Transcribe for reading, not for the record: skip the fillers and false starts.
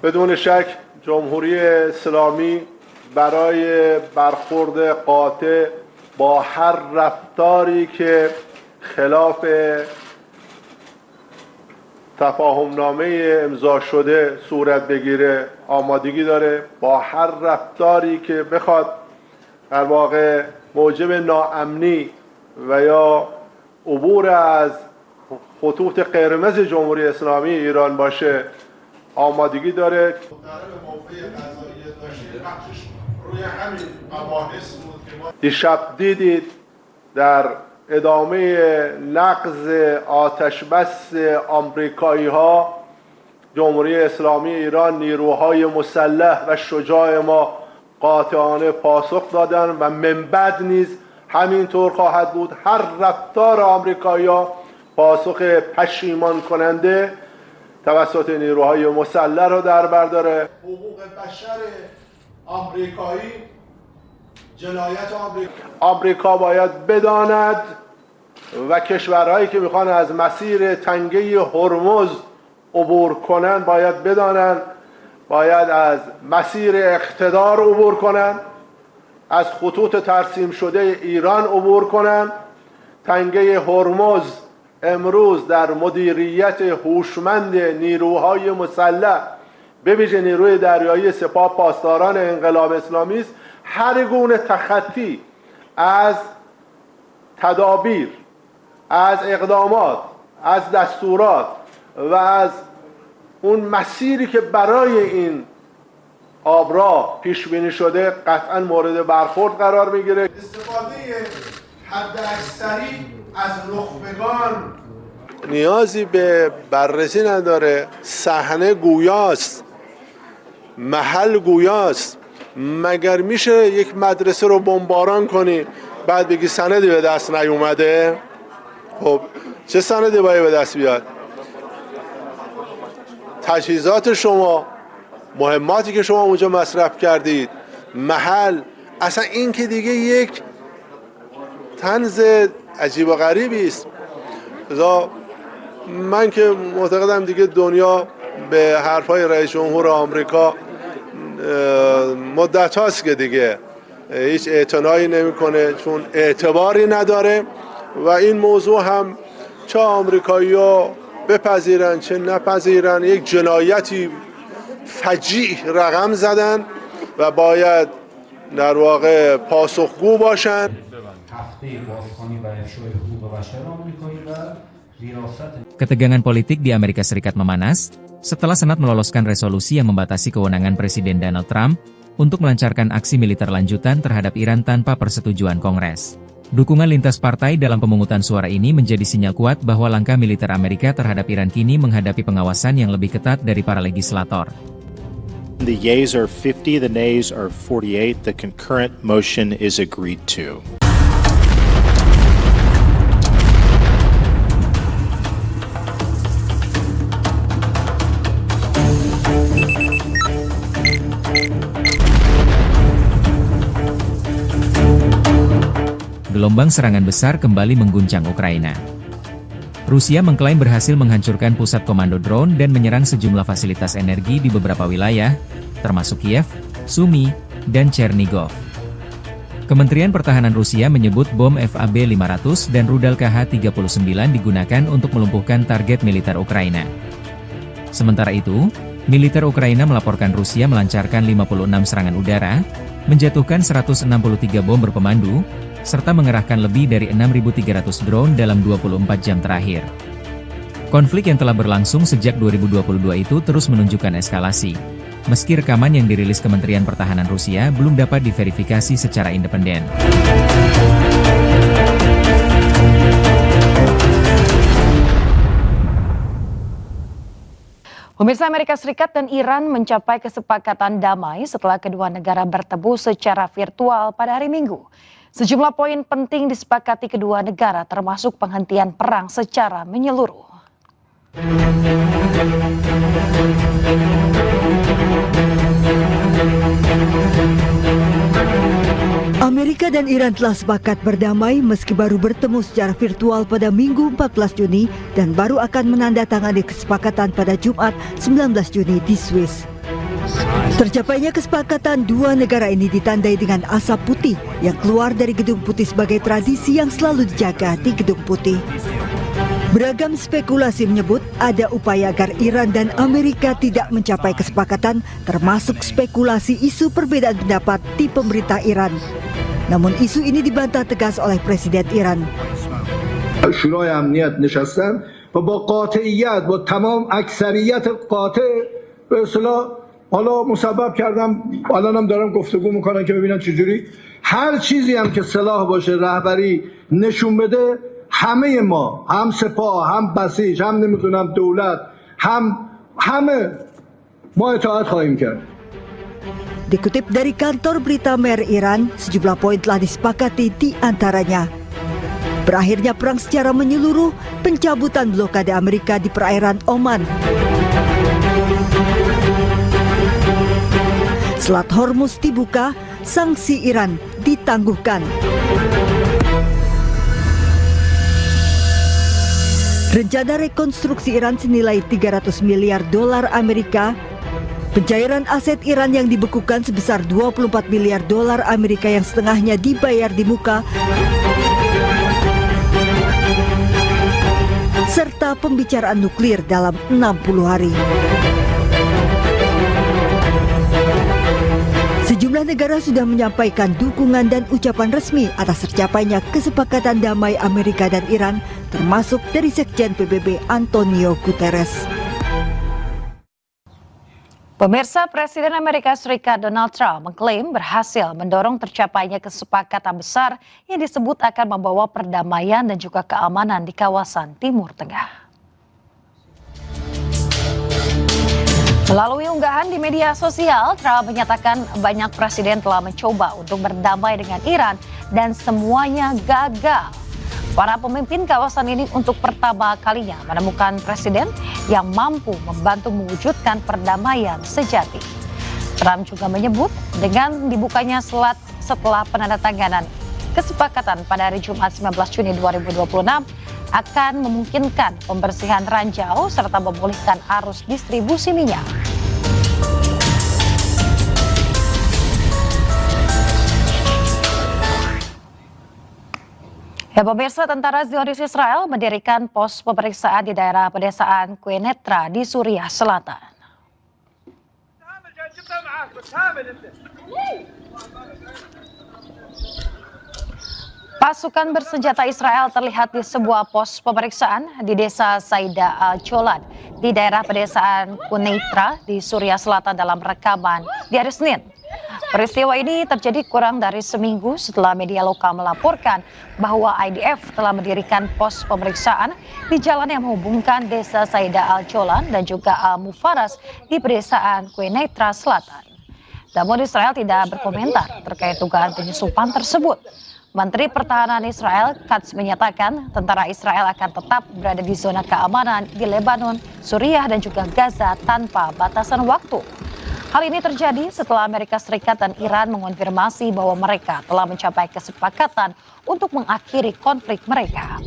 بدون شک جمهوری اسلامی برای برخورد قاطع با هر رفتاری که خلاف تفاهمنامه امضا شده صورت بگیره آمادگی داره، با هر رفتاری که بخواد در واقع موجب ناامنی و یا عبور از خطوط قرمز جمهوری اسلامی ایران باشه آمادگی داره. دیشب دیدید در ادامه نقض آتشبس آمریکایی ها جمهوری اسلامی ایران نیروهای مسلح و شجاع ما قاطعانه پاسخ دادن و من بعد نیز همینطور خواهد بود. هر رفتار آمریکایی ها پاسخ پشیمان کننده توسط نیروهای مسلح رو در بر داره. حقوق بشر آمریکایی، جنایت آمریکا باید بداند و کشورهایی که میخوان از مسیر تنگه هرمز عبور کنن باید بدانند باید از مسیر اقتدار عبور کنن، از خطوط ترسیم شده ایران عبور کنن. تنگه هرمز امروز در مدیریت هوشمند نیروهای مسلح به ویژه نیروی دریایی سپاه پاسداران انقلاب اسلامی است. هر گونه تخطی از تدابیر، از اقدامات، از دستورات و از اون مسیری که برای این آبراه پیش بینی شده قطعا مورد برخورد قرار میگیره. استفاده حداکثری از نخبگان نیازی به بررسی نداره. صحنه گویاست، محل گویاست. مگر میشه یک مدرسه رو بمباران کنی بعد بگی سندی به دست نیومده؟ خب چه سندی باید به دست بیاد؟ تجهیزات شما، مهماتی که شما اونجا مصرف کردید، محل، اصلا این که دیگه یک طنز عجیب و غریبی است. من که معتقدم دیگه دنیا به حرفای رئیس جمهور آمریکا مدت هاست که دیگه هیچ اعتنایی نمیکنه، چون اعتباری نداره و این موضوع هم چه آمریکایی‌ها بپذیرن چه نپذیرن یک جنایتی فجیع رقم زدن و باید در واقع پاسخگو باشن. Ketegangan politik di Amerika Serikat memanas setelah Senat meloloskan resolusi yang membatasi kewenangan Presiden Donald Trump untuk melancarkan aksi militer lanjutan terhadap Iran tanpa persetujuan Kongres. Dukungan lintas partai dalam pemungutan suara ini menjadi sinyal kuat bahwa langkah militer Amerika terhadap Iran kini menghadapi pengawasan yang lebih ketat dari para legislator. The yeas are 50, the nays are 48. The concurrent motion is agreed to. Gelombang serangan besar kembali mengguncang Ukraina. Rusia mengklaim berhasil menghancurkan pusat komando drone dan menyerang sejumlah fasilitas energi di beberapa wilayah, termasuk Kiev, Sumy, dan Chernigov. Kementerian Pertahanan Rusia menyebut bom FAB-500 dan rudal KH-39 digunakan untuk melumpuhkan target militer Ukraina. Sementara itu, militer Ukraina melaporkan Rusia melancarkan 56 serangan udara, menjatuhkan 163 bom berpemandu, serta mengerahkan lebih dari 6.300 drone dalam 24 jam terakhir. Konflik yang telah berlangsung sejak 2022 itu terus menunjukkan eskalasi, meski rekaman yang dirilis Kementerian Pertahanan Rusia belum dapat diverifikasi secara independen. Pemirsa, Amerika Serikat dan Iran mencapai kesepakatan damai setelah kedua negara bertemu secara virtual pada hari Minggu. Sejumlah poin penting disepakati kedua negara termasuk penghentian perang secara menyeluruh. Amerika dan Iran telah sepakat berdamai meski baru bertemu secara virtual pada Minggu 14 Juni dan baru akan menandatangani kesepakatan pada Jumat 19 Juni di Swiss. Tercapainya kesepakatan dua negara ini ditandai dengan asap putih yang keluar dari Gedung Putih sebagai tradisi yang selalu dijaga di Gedung Putih. Beragam spekulasi menyebut ada upaya agar Iran dan Amerika tidak mencapai kesepakatan, termasuk spekulasi isu perbedaan pendapat di pemerintah Iran. Namun isu ini dibantah tegas oleh Presiden Iran. شورای امنیت نشستن و با قاطعیت با تمام اکثریت قاطع به اصطلاح حالا مسبب کردم الانم دارم گفتگو میکنن که ببینن چجوری هر چیزی هم که صلاح باشه رهبری نشون بده همه ما هم سپاه هم بسیج هم نمیدونم دولت همه ما اطاعت خواهیم کرد. Dikutip dari kantor berita Mer Iran, sejumlah poin telah disepakati di antaranya. Berakhirnya perang secara menyeluruh, pencabutan blokade Amerika di perairan Oman. Selat Hormuz dibuka, sanksi Iran ditangguhkan. Rencana rekonstruksi Iran senilai 300 miliar dolar Amerika. Pencairan aset Iran yang dibekukan sebesar 24 miliar dolar Amerika yang setengahnya dibayar di muka, serta pembicaraan nuklir dalam 60 hari. Sejumlah negara sudah menyampaikan dukungan dan ucapan resmi atas tercapainya kesepakatan damai Amerika dan Iran, termasuk dari Sekjen PBB Antonio Guterres. Pemirsa, Presiden Amerika Serikat Donald Trump mengklaim berhasil mendorong tercapainya kesepakatan besar yang disebut akan membawa perdamaian dan juga keamanan di kawasan Timur Tengah. Melalui unggahan di media sosial, Trump menyatakan banyak presiden telah mencoba untuk berdamai dengan Iran dan semuanya gagal. Para pemimpin kawasan ini untuk pertama kalinya menemukan presiden yang mampu membantu mewujudkan perdamaian sejati. Trump juga menyebut dengan dibukanya selat setelah penandatanganan kesepakatan pada hari Jumat 19 Juni 2026 akan memungkinkan pembersihan ranjau serta memulihkan arus distribusi minyak. Ya, pemirsa, tentara Zionis Israel mendirikan pos pemeriksaan di daerah pedesaan Quneitra di Suriah Selatan. Pasukan bersenjata Israel terlihat di sebuah pos pemeriksaan di desa Saida al-Jolan di daerah pedesaan Quneitra di Suriah Selatan dalam rekaman di hari Senin. Peristiwa ini terjadi kurang dari seminggu setelah media lokal melaporkan bahwa IDF telah mendirikan pos pemeriksaan di jalan yang menghubungkan desa Saida al-Jolan dan juga al-Mufaras di pedesaan Quneitra Selatan. Namun Israel tidak berkomentar terkait dugaan penyusupan tersebut. Menteri Pertahanan Israel Katz menyatakan tentara Israel akan tetap berada di zona keamanan di Lebanon, Suriah dan juga Gaza tanpa batasan waktu. Hal ini terjadi setelah Amerika Serikat dan Iran mengonfirmasi bahwa mereka telah mencapai kesepakatan untuk mengakhiri konflik mereka.